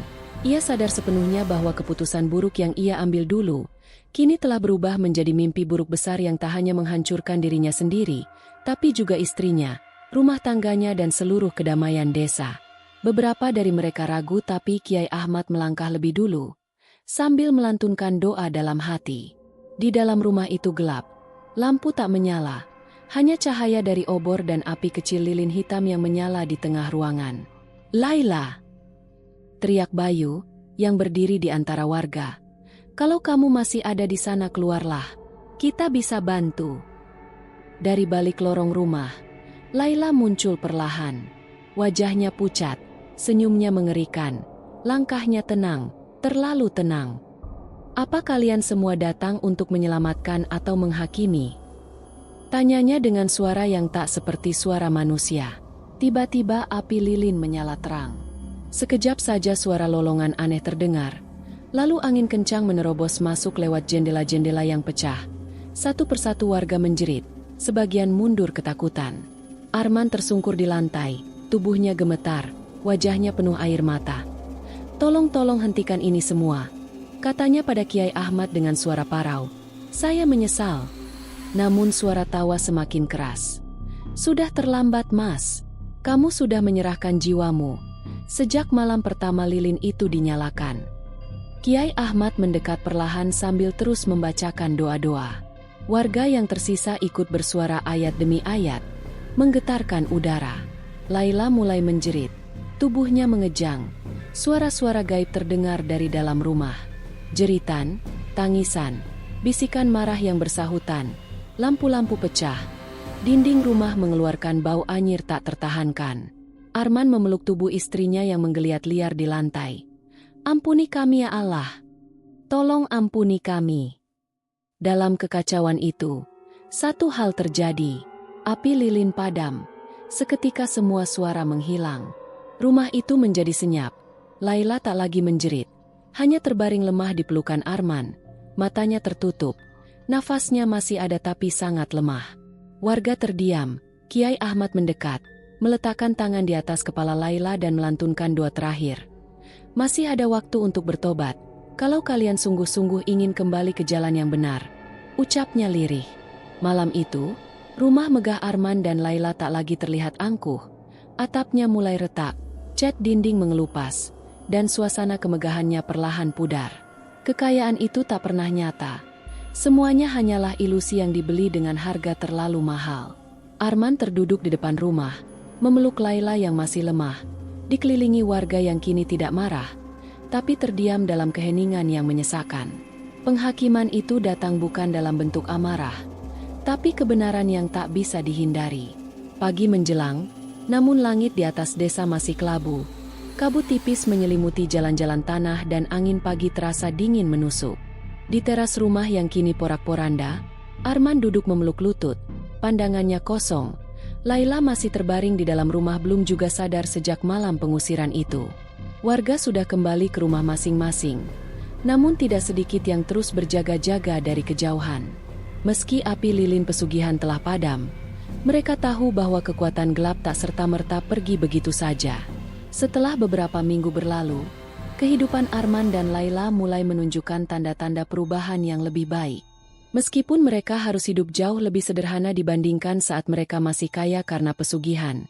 A: Ia sadar sepenuhnya bahwa keputusan buruk yang ia ambil dulu, kini telah berubah menjadi mimpi buruk besar yang tak hanya menghancurkan dirinya sendiri, tapi juga istrinya, rumah tangganya dan seluruh kedamaian desa. Beberapa dari mereka ragu tapi Kiai Ahmad melangkah lebih dulu, sambil melantunkan doa dalam hati. Di dalam rumah itu gelap, lampu tak menyala, hanya cahaya dari obor dan api kecil lilin hitam yang menyala di tengah ruangan. "Laila!" teriak Bayu, yang berdiri di antara warga. "Kalau kamu masih ada di sana keluarlah, kita bisa bantu." Dari balik lorong rumah, Laila muncul perlahan. Wajahnya pucat, senyumnya mengerikan, langkahnya tenang, terlalu tenang. "Apa kalian semua datang untuk menyelamatkan atau menghakimi?" Tanyanya dengan suara yang tak seperti suara manusia. Tiba-tiba api lilin menyala terang. Sekejap saja suara lolongan aneh terdengar. Lalu angin kencang menerobos masuk lewat jendela-jendela yang pecah. Satu persatu warga menjerit, sebagian mundur ketakutan. Arman tersungkur di lantai, tubuhnya gemetar, wajahnya penuh air mata. "Tolong hentikan ini semua," katanya pada Kiai Ahmad dengan suara parau. "Saya menyesal." Namun suara tawa semakin keras. "Sudah terlambat, Mas. Kamu sudah menyerahkan jiwamu sejak malam pertama lilin itu dinyalakan." Kiai Ahmad mendekat perlahan sambil terus membacakan doa-doa. Warga yang tersisa ikut bersuara ayat demi ayat, menggetarkan udara. Laila mulai menjerit, tubuhnya mengejang. Suara-suara gaib terdengar dari dalam rumah. Jeritan, tangisan, bisikan marah yang bersahutan. Lampu-lampu pecah. Dinding rumah mengeluarkan bau anyir tak tertahankan. Arman memeluk tubuh istrinya yang menggeliat liar di lantai. "Ampuni kami ya Allah. Tolong ampuni kami." Dalam kekacauan itu, satu hal terjadi. Api lilin padam. Seketika semua suara menghilang. Rumah itu menjadi senyap. Laila tak lagi menjerit. Hanya terbaring lemah di pelukan Arman. Matanya tertutup. Nafasnya masih ada tapi sangat lemah. Warga terdiam. Kiai Ahmad mendekat, meletakkan tangan di atas kepala Laila dan melantunkan doa terakhir. "Masih ada waktu untuk bertobat. Kalau kalian sungguh-sungguh ingin kembali ke jalan yang benar," ucapnya lirih. Malam itu, rumah megah Arman dan Laila tak lagi terlihat angkuh. Atapnya mulai retak, cat dinding mengelupas, dan suasana kemegahannya perlahan pudar. Kekayaan itu tak pernah nyata. Semuanya hanyalah ilusi yang dibeli dengan harga terlalu mahal. Arman terduduk di depan rumah, memeluk Laila yang masih lemah, dikelilingi warga yang kini tidak marah, tapi terdiam dalam keheningan yang menyesakan. Penghakiman itu datang bukan dalam bentuk amarah, tapi kebenaran yang tak bisa dihindari. Pagi menjelang, namun langit di atas desa masih kelabu. Kabut tipis menyelimuti jalan-jalan tanah dan angin pagi terasa dingin menusuk. Di teras rumah yang kini porak-poranda, Arman duduk memeluk lutut, pandangannya kosong. Laila masih terbaring di dalam rumah belum juga sadar sejak malam pengusiran itu. Warga sudah kembali ke rumah masing-masing, namun tidak sedikit yang terus berjaga-jaga dari kejauhan. Meski api lilin pesugihan telah padam, mereka tahu bahwa kekuatan gelap tak serta-merta pergi begitu saja. Setelah beberapa minggu berlalu, kehidupan Arman dan Laila mulai menunjukkan tanda-tanda perubahan yang lebih baik. Meskipun mereka harus hidup jauh lebih sederhana dibandingkan saat mereka masih kaya karena pesugihan,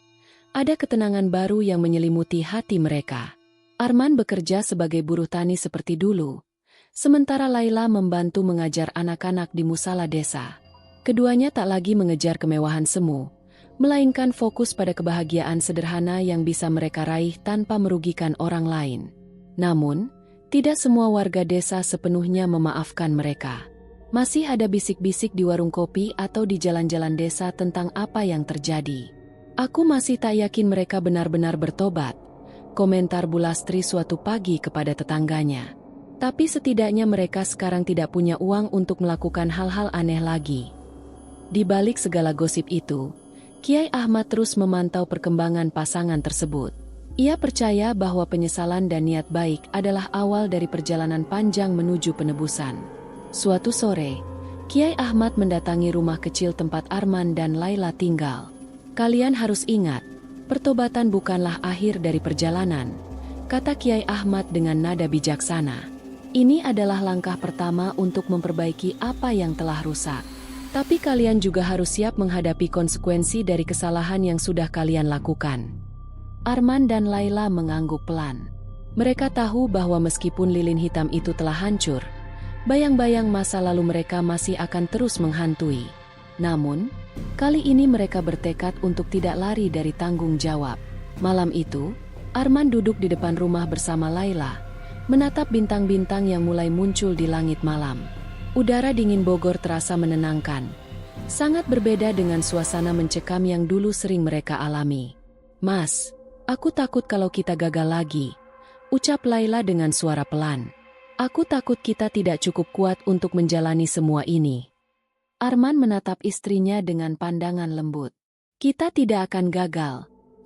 A: ada ketenangan baru yang menyelimuti hati mereka. Arman bekerja sebagai buruh tani seperti dulu, sementara Laila membantu mengajar anak-anak di musala desa. Keduanya tak lagi mengejar kemewahan semu, melainkan fokus pada kebahagiaan sederhana yang bisa mereka raih tanpa merugikan orang lain. Namun, tidak semua warga desa sepenuhnya memaafkan mereka. Masih ada bisik-bisik di warung kopi atau di jalan-jalan desa tentang apa yang terjadi. "Aku masih tak yakin mereka benar-benar bertobat," komentar Bulastri suatu pagi kepada tetangganya. "Tapi setidaknya mereka sekarang tidak punya uang untuk melakukan hal-hal aneh lagi." Di balik segala gosip itu, Kiai Ahmad terus memantau perkembangan pasangan tersebut. Ia percaya bahwa penyesalan dan niat baik adalah awal dari perjalanan panjang menuju penebusan. Suatu sore, Kiai Ahmad mendatangi rumah kecil tempat Arman dan Laila tinggal. "Kalian harus ingat, pertobatan bukanlah akhir dari perjalanan. kata Kiai Ahmad dengan nada bijaksana. Ini adalah langkah pertama untuk memperbaiki apa yang telah rusak. Tapi kalian juga harus siap menghadapi konsekuensi dari kesalahan yang sudah kalian lakukan. Arman dan Laila mengangguk pelan. Mereka tahu bahwa meskipun lilin hitam itu telah hancur, bayang-bayang masa lalu mereka masih akan terus menghantui. Namun, kali ini mereka bertekad untuk tidak lari dari tanggung jawab. Malam itu, Arman duduk di depan rumah bersama Laila, menatap bintang-bintang yang mulai muncul di langit malam. Udara dingin Bogor terasa menenangkan. Sangat berbeda dengan suasana mencekam yang dulu sering mereka alami. "Mas, aku takut kalau kita gagal lagi," ucap Laila dengan suara pelan. "Aku takut kita tidak cukup kuat untuk menjalani semua ini." Arman menatap istrinya dengan pandangan lembut. "Kita tidak akan gagal,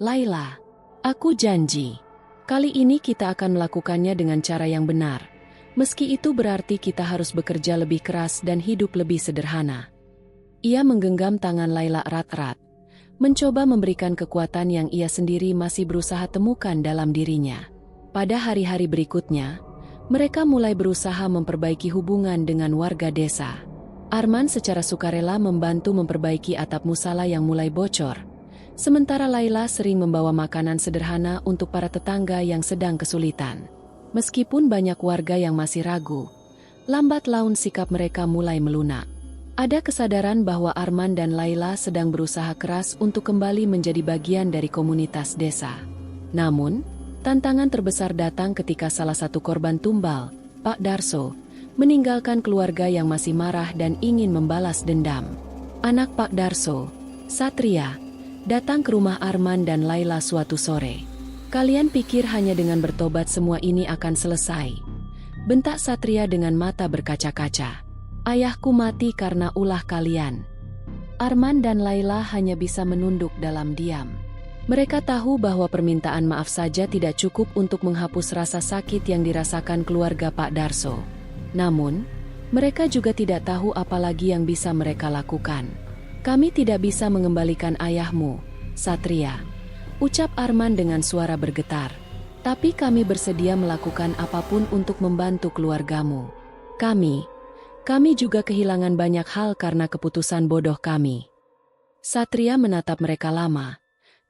A: Laila. Aku janji. Kali ini kita akan melakukannya dengan cara yang benar. Meski itu berarti kita harus bekerja lebih keras dan hidup lebih sederhana." Ia menggenggam tangan Laila erat-erat, mencoba memberikan kekuatan yang ia sendiri masih berusaha temukan dalam dirinya. Pada hari-hari berikutnya, mereka mulai berusaha memperbaiki hubungan dengan warga desa. Arman secara sukarela membantu memperbaiki atap musala yang mulai bocor, sementara Laila sering membawa makanan sederhana untuk para tetangga yang sedang kesulitan. Meskipun banyak warga yang masih ragu, lambat laun sikap mereka mulai melunak. Ada kesadaran bahwa Arman dan Laila sedang berusaha keras untuk kembali menjadi bagian dari komunitas desa. Namun, tantangan terbesar datang ketika salah satu korban tumbal, Pak Darso, meninggalkan keluarga yang masih marah dan ingin membalas dendam. Anak Pak Darso, Satria, datang ke rumah Arman dan Laila suatu sore. "Kalian pikir hanya dengan bertobat semua ini akan selesai?" bentak Satria dengan mata berkaca-kaca. "Ayahku mati karena ulah kalian." Arman dan Laila hanya bisa menunduk dalam diam. Mereka tahu bahwa permintaan maaf saja tidak cukup untuk menghapus rasa sakit yang dirasakan keluarga Pak Darso. Namun, mereka juga tidak tahu apa lagi yang bisa mereka lakukan. "Kami tidak bisa mengembalikan ayahmu, Satria," ucap Arman dengan suara bergetar. "Tapi kami bersedia melakukan apapun untuk membantu keluargamu. Kami juga kehilangan banyak hal karena keputusan bodoh kami." Satria menatap mereka lama,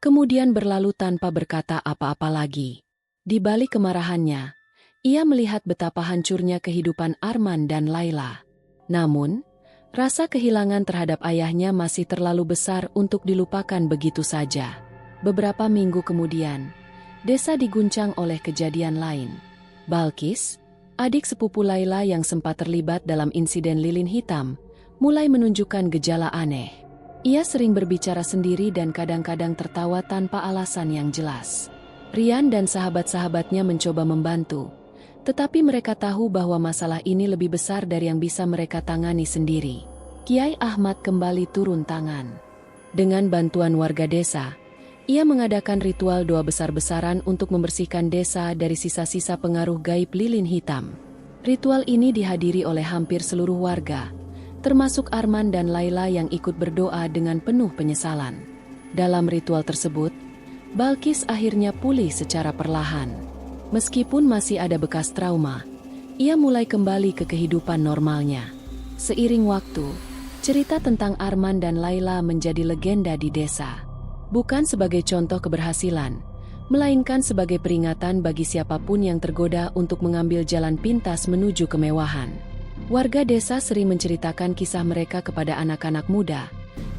A: kemudian berlalu tanpa berkata apa-apa lagi. Di balik kemarahannya, ia melihat betapa hancurnya kehidupan Arman dan Laila. Namun, rasa kehilangan terhadap ayahnya masih terlalu besar untuk dilupakan begitu saja. Beberapa minggu kemudian, desa diguncang oleh kejadian lain. Balkis, adik sepupu Laila yang sempat terlibat dalam insiden lilin hitam, mulai menunjukkan gejala aneh. Ia sering berbicara sendiri dan kadang-kadang tertawa tanpa alasan yang jelas. Rian dan sahabat-sahabatnya mencoba membantu, tetapi mereka tahu bahwa masalah ini lebih besar dari yang bisa mereka tangani sendiri. Kiai Ahmad kembali turun tangan. Dengan bantuan warga desa, ia mengadakan ritual doa besar-besaran untuk membersihkan desa dari sisa-sisa pengaruh gaib lilin hitam. Ritual ini dihadiri oleh hampir seluruh warga, termasuk Arman dan Laila yang ikut berdoa dengan penuh penyesalan. Dalam ritual tersebut, Balkis akhirnya pulih secara perlahan. Meskipun masih ada bekas trauma, ia mulai kembali ke kehidupan normalnya. Seiring waktu, cerita tentang Arman dan Laila menjadi legenda di desa. Bukan sebagai contoh keberhasilan, melainkan sebagai peringatan bagi siapapun yang tergoda untuk mengambil jalan pintas menuju kemewahan. Warga desa sering menceritakan kisah mereka kepada anak-anak muda,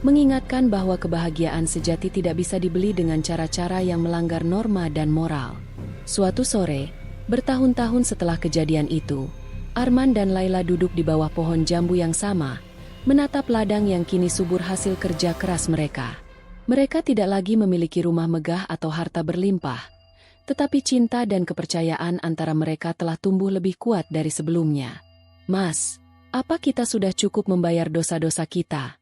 A: mengingatkan bahwa kebahagiaan sejati tidak bisa dibeli dengan cara-cara yang melanggar norma dan moral. Suatu sore, bertahun-tahun setelah kejadian itu, Arman dan Laila duduk di bawah pohon jambu yang sama, menatap ladang yang kini subur hasil kerja keras mereka. Mereka tidak lagi memiliki rumah megah atau harta berlimpah, tetapi cinta dan kepercayaan antara mereka telah tumbuh lebih kuat dari sebelumnya. "Mas, apa kita sudah cukup membayar dosa-dosa kita?"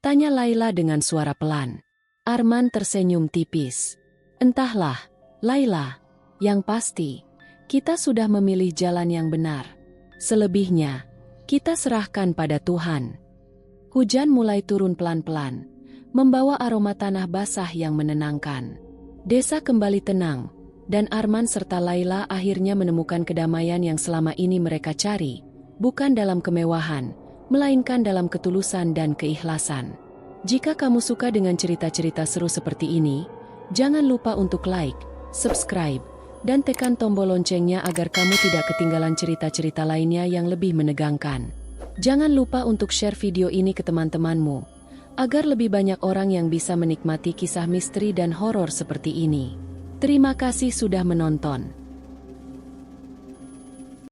A: tanya Laila dengan suara pelan. Arman tersenyum tipis. "Entahlah, Laila. Yang pasti, kita sudah memilih jalan yang benar. Selebihnya, kita serahkan pada Tuhan." Hujan mulai turun pelan-pelan, membawa aroma tanah basah yang menenangkan. Desa kembali tenang, dan Arman serta Laila akhirnya menemukan kedamaian yang selama ini mereka cari, bukan dalam kemewahan, melainkan dalam ketulusan dan keikhlasan. Jika kamu suka dengan cerita-cerita seru seperti ini, jangan lupa untuk like, subscribe, dan tekan tombol loncengnya agar kamu tidak ketinggalan cerita-cerita lainnya yang lebih menegangkan. Jangan lupa untuk share video ini ke teman-temanmu, agar lebih banyak orang yang bisa menikmati kisah misteri dan horor seperti ini. Terima kasih sudah menonton.